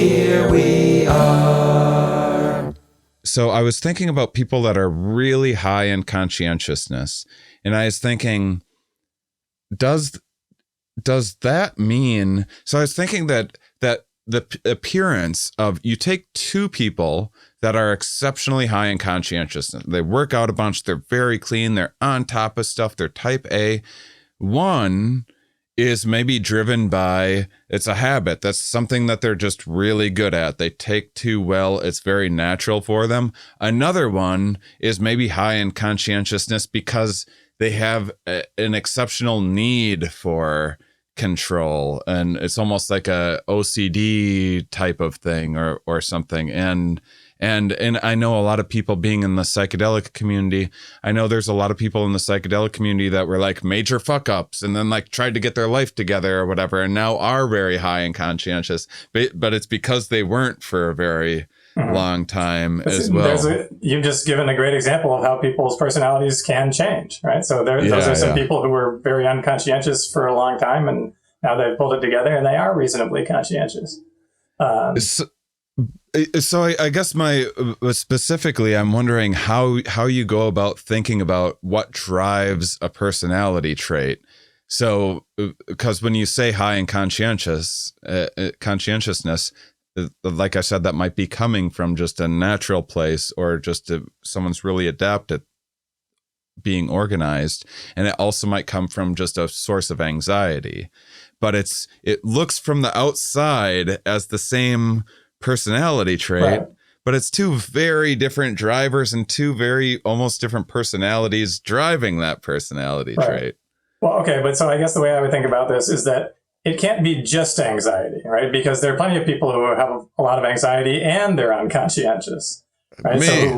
here we are. So I was thinking about people that are really high in conscientiousness, and I was thinking, does that mean? So I was thinking that the appearance of, you take two people that are exceptionally high in conscientiousness, they work out a bunch, they're very clean, they're on top of stuff, they're type A. One is maybe driven by, it's a habit, that's something that they're just really good at, they take to well, it's very natural for them. Another one is maybe high in conscientiousness because they have an exceptional need for control, and it's almost like a OCD type of thing or something. And I know a lot of people being in the psychedelic community, I know there's a lot of people in the psychedelic community that were like major fuck ups and then like tried to get their life together or whatever, and now are very high and conscientious, but it's because they weren't for a very long time as well. You've just given a great example of how people's personalities can change, right? So those are some people who were very unconscientious for a long time, and now they've pulled it together and they are reasonably conscientious. So I guess specifically, I'm wondering how you go about thinking about what drives a personality trait. So, because when you say high in conscientiousness, like I said, that might be coming from just a natural place, or just someone's really adept at being organized. And it also might come from just a source of anxiety, but it looks from the outside as the same personality trait, right, but it's two very different drivers and two very almost different personalities driving that personality trait. Well, okay, but so I guess the way I would think about this is that it can't be just anxiety, right? Because there are plenty of people who have a lot of anxiety and they're unconscientious, right? Me. So who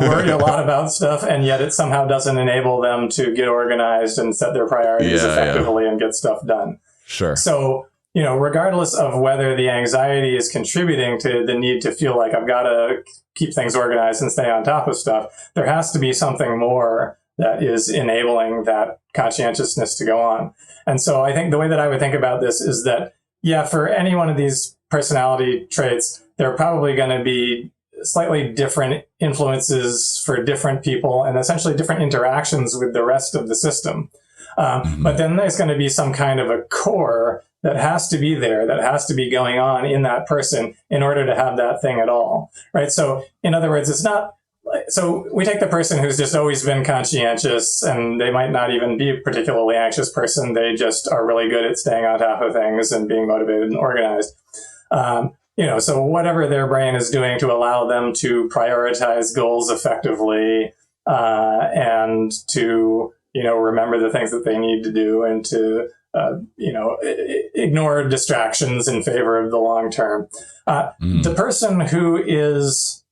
worry a lot about stuff, and yet it somehow doesn't enable them to get organized and set their priorities effectively and get stuff done. Sure. So, regardless of whether the anxiety is contributing to the need to feel like I've got to keep things organized and stay on top of stuff, there has to be something more that is enabling that conscientiousness to go on. And so I think the way that I would think about this is that, for any one of these personality traits, there are probably going to be slightly different influences for different people and essentially different interactions with the rest of the system. But then there's going to be some kind of a core that has to be there, that has to be going on in that person in order to have that thing at all, right? So in other words, it's not, so we take the person who's just always been conscientious, and they might not even be a particularly anxious person. They just are really good at staying on top of things and being motivated and organized. So whatever their brain is doing to allow them to prioritize goals effectively, and to, remember the things that they need to do, and to, ignore distractions in favor of the long term. The person who is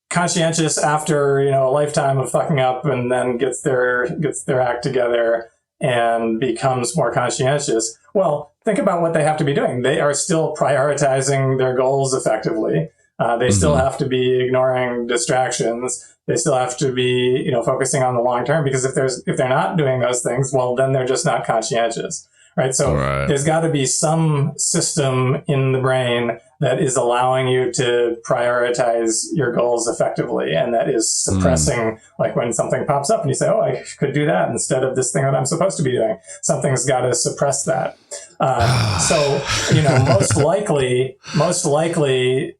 conscientious after, a lifetime of fucking up, and then gets their act together and becomes more conscientious, well, think about what they have to be doing. They are still prioritizing their goals effectively. They still have to be ignoring distractions. They still have to be, focusing on the long term, because if they're not doing those things, well, then they're just not conscientious, right? So there's got to be some system in the brain that is allowing you to prioritize your goals effectively, and that is suppressing, like when something pops up and you say, oh, I could do that instead of this thing that I'm supposed to be doing. Something's got to suppress that. Most likely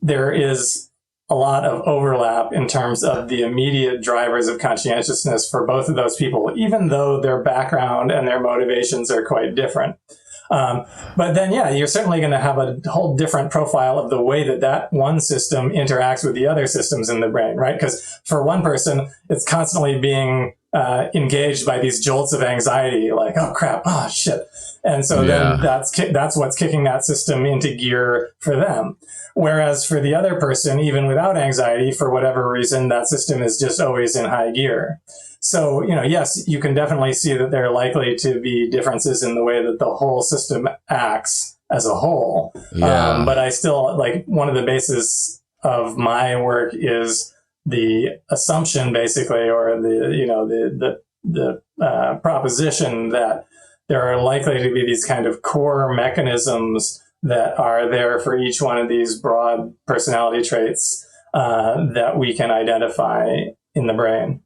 there is a lot of overlap in terms of the immediate drivers of conscientiousness for both of those people, even though their background and their motivations are quite different. But then, you're certainly going to have a whole different profile of the way that one system interacts with the other systems in the brain, right? Because for one person, it's constantly being engaged by these jolts of anxiety, like, oh crap, oh shit. And so then that's what's kicking that system into gear for them. Whereas for the other person, even without anxiety, for whatever reason, that system is just always in high gear. So, yes, you can definitely see that there are likely to be differences in the way that the whole system acts as a whole. But I still, one of the bases of my work is the assumption, basically, or the proposition that there are likely to be these kind of core mechanisms that are there for each one of these broad personality traits that we can identify in the brain.